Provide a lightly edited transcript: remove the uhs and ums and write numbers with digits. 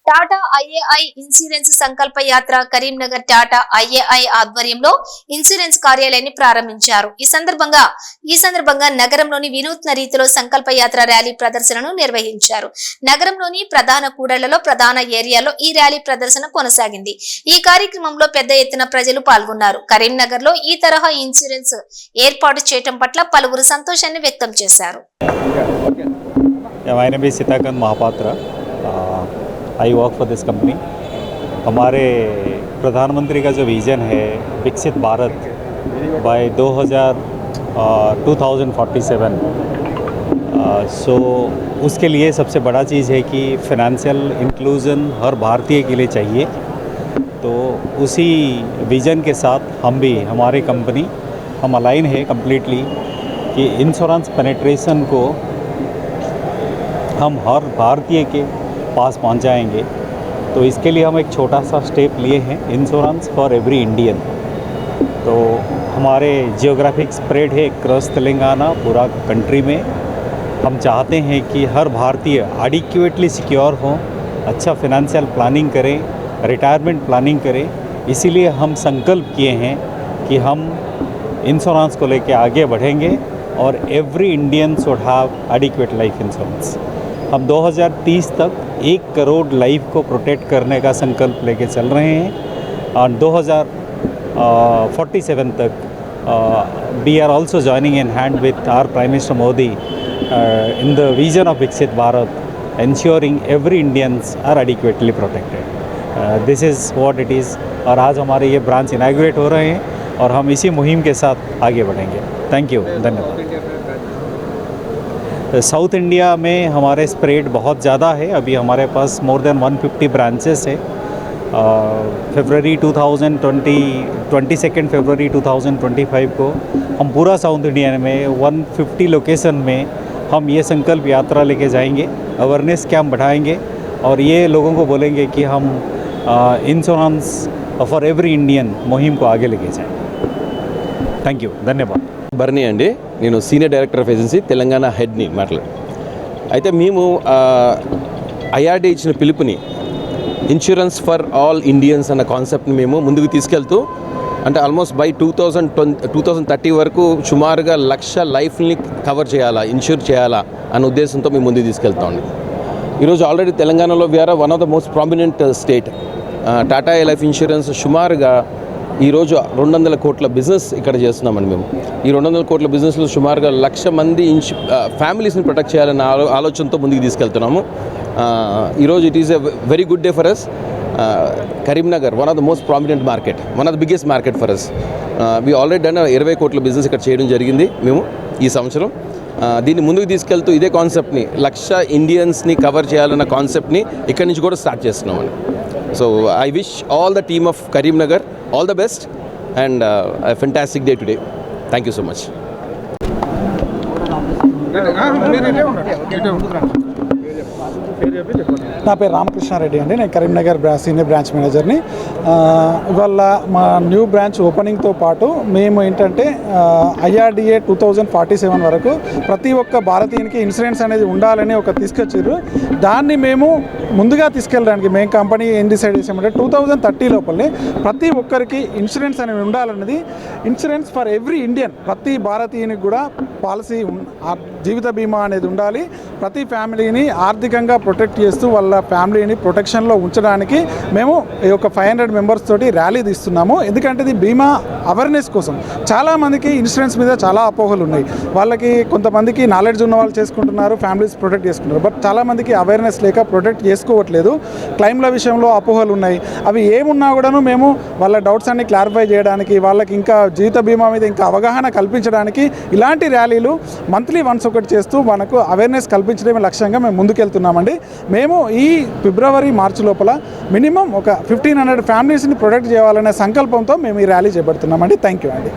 Tata IAI insurance Sankalpa Yatra Karimnagar Tata IAI ఆధ్వర్యంలో insurance కార్యాలయాన్ని ప్రారంభించారు. ఈ సందర్భంగా నగరంలోని వినూత్న రీతిలో సంకల్ప యాత్ర ర్యాలీ ప్రదర్శనను నిర్వహించారు. నగరంలోని ప్రధాన కూడళ్లలో ప్రధాన ఏరియాలో ఈ ర్యాలీ ప్రదర్శన కొనసాగింది. ఈ కార్యక్రమంలో పెద్ద ఎత్తున ప్రజలు పాల్గొన్నారు. కరీంనగర్ లో ఈ తరహా ఇన్సూరెన్స్ ఏర్పాటు చేయడం పట్ల పలువురు సంతోషాన్ని వ్యక్తం చేశారు. I work for this company. हमारे प्रधानमंत्री का जो विज़न है विकसित भारत बाय 2047 सो उसके लिए सबसे बड़ा चीज़ है कि फिनेंशियल इंक्लूजन हर भारतीय के लिए चाहिए। तो उसी विज़न के साथ हम भी हमारी कंपनी हम अलाइन है कम्प्लीटली कि इंश्योरेंस पेनिट्रेशन को हम हर भारतीय के पास पहुंचाएंगे। तो इसके लिए हम एक छोटा सा स्टेप लिए हैं, इंश्योरेंस फॉर एवरी इंडियन। तो हमारे जियोग्राफिक स्प्रेड है क्रॉस तेलंगाना पूरा कंट्री में। हम चाहते हैं कि हर भारतीय एडिक्वेटली सिक्योर हो, अच्छा फिनेंशियल प्लानिंग करें, रिटायरमेंट प्लानिंग करें। इसीलिए हम संकल्प किए हैं कि हम इंश्योरेंस को लेकर आगे बढ़ेंगे और every Indian should have adequate life insurance. हम 2030 तक 1 करोड़ लाइफ को प्रोटेक्ट करने का संकल्प लेके चल रहे हैं और 2047 तक we are also joining in hand with our Prime Minister Modi in the vision of Viksit Bharat, ensuring every Indians are adequately protected. This is what it is। और आज हमारे ये ब्रांच इनॉग्रेट हो रहे हैं और हम इसी मुहिम के साथ आगे बढ़ेंगे। थैंक यू, धन्यवाद। साउथ इंडिया में हमारे स्प्रेड बहुत ज़्यादा है। अभी हमारे पास मोर देन 150 ब्रांचेस है। फरवरी 22 फरवरी 2025 को हम पूरा साउथ इंडिया में 150 लोकेशन में हम ये संकल्प यात्रा लेके जाएंगे, अवेयरनेस कैंप बढ़ाएंगे और ये लोगों को बोलेंगे कि हम इंश्योरेंस फॉर एवरी इंडियन मुहिम को आगे लेके जाएंगे। थैंक यू, धन्यवाद। బర్నీ అండి, నేను senior director of agency Telangana హెడ్ని మాట్లాడు. అయితే మేము ఐఆర్డీ ఇచ్చిన పిలుపుని ఇన్సూరెన్స్ ఫర్ ఆల్ ఇండియన్స్ అన్న కాన్సెప్ట్ని మేము ముందుకు తీసుకెళ్తూ, అంటే ఆల్మోస్ట్ బై 2030 వరకు సుమారుగా 1,00,000 లైఫ్ని కవర్ చేయాలా, ఇన్సూర్ చేయాలా అన్న ఉద్దేశంతో మేము ముందుకు తీసుకెళ్తామండి. ఈరోజు ఆల్రెడీ తెలంగాణలో we are one of the most prominent state. Tata life insurance సుమారుగా ఈరోజు 200 కోట్ల బిజినెస్ ఇక్కడ చేస్తున్నామండి. మేము ఈ 200 కోట్ల బిజినెస్లో సుమారుగా 1,00,000 మంది ఫ్యామిలీస్ని ప్రొటెక్ట్ చేయాలన్న ఆలోచనతో ముందుకు తీసుకెళ్తున్నాము. ఈరోజు it is a very good day for us. Karimnagar one of the most prominent market, one of the biggest market for us. We already done 20 కోట్ల బిజినెస్ ఇక్కడ చేయడం జరిగింది మేము ఈ సంవత్సరం. దీన్ని ముందుకు తీసుకెళ్తూ ఇదే కాన్సెప్ట్ని 1,00,000 ఇండియన్స్ని కవర్ చేయాలన్న కాన్సెప్ట్ని ఇక్కడి నుంచి కూడా స్టార్ట్ చేస్తున్నామండి. So I wish all the team of Karimnagar all the best and a fantastic day today. Thank you so much. నా పేరు రామకృష్ణారెడ్డి అండి. నేను కరీంనగర్ సీనియర్ బ్రాంచ్ మేనేజర్ని. ఇవాళ మా న్యూ బ్రాంచ్ ఓపెనింగ్తో పాటు మేము ఏంటంటే ఐఆర్డిఏ 2047 వరకు ప్రతి ఒక్క భారతీయునికి ఇన్సూరెన్స్ అనేది ఉండాలని తీసుకొచ్చారు. దాన్ని మేము ముందుగా తీసుకెళ్ళడానికి మేము కంపెనీ ఏం డిసైడ్ చేసామంటే 2030 లోపలనే ప్రతి ఒక్కరికి ఇన్సూరెన్స్ అనేది ఉండాలన్నది. ఇన్సూరెన్స్ ఫర్ ఎవ్రీ ఇండియన్, ప్రతి భారతీయునికి కూడా పాలసీ జీవిత బీమా అనేది ఉండాలి. ప్రతి ఫ్యామిలీని ఆర్థికంగా ప్రొటెక్ట్ చేస్తూ వాళ్ళ ఫ్యామిలీని ప్రొటెక్షన్లో ఉంచడానికి మేము ఈ యొక్క 500 మెంబర్స్ తోటి ర్యాలీ తీస్తున్నాము. ఎందుకంటే ఇది బీమా అవేర్నెస్ కోసం. చాలామందికి ఇన్సూరెన్స్ మీద చాలా అపోహలు ఉన్నాయి. వాళ్ళకి కొంతమందికి నాలెడ్జ్ ఉన్న వాళ్ళు చేసుకుంటున్నారు, ఫ్యామిలీస్ ప్రొటెక్ట్ చేసుకుంటారు. బట్ చాలామందికి అవేర్నెస్ లేక ప్రొటెక్ట్ చేసుకోవట్లేదు. క్లైమ్ల విషయంలో అపోహలు ఉన్నాయి. అవి ఏమున్నా కూడాను మేము వాళ్ళ డౌట్స్ అన్ని క్లారిఫై చేయడానికి, వాళ్ళకి ఇంకా జీవిత బీమా మీద ఇంకా అవగాహన కల్పించడానికి ఇలాంటి ర్యాలీలు మంత్లీ వన్స్ ఒకటి చేస్తూ మనకు అవేర్నెస్ కల్పించడమే లక్ష్యంగా మేము ముందుకెళ్తున్నామండి. మేము ఈ ఫిబ్రవరి మార్చి లోపల మినిమం ఒక 1,500 ఫ్యామిలీస్ని ప్రొటెక్ట్ చేయాలనే సంకల్పంతో మేము ఈ ర్యాలీ చేపడుతున్నామండి. థ్యాంక్ యూ అండి.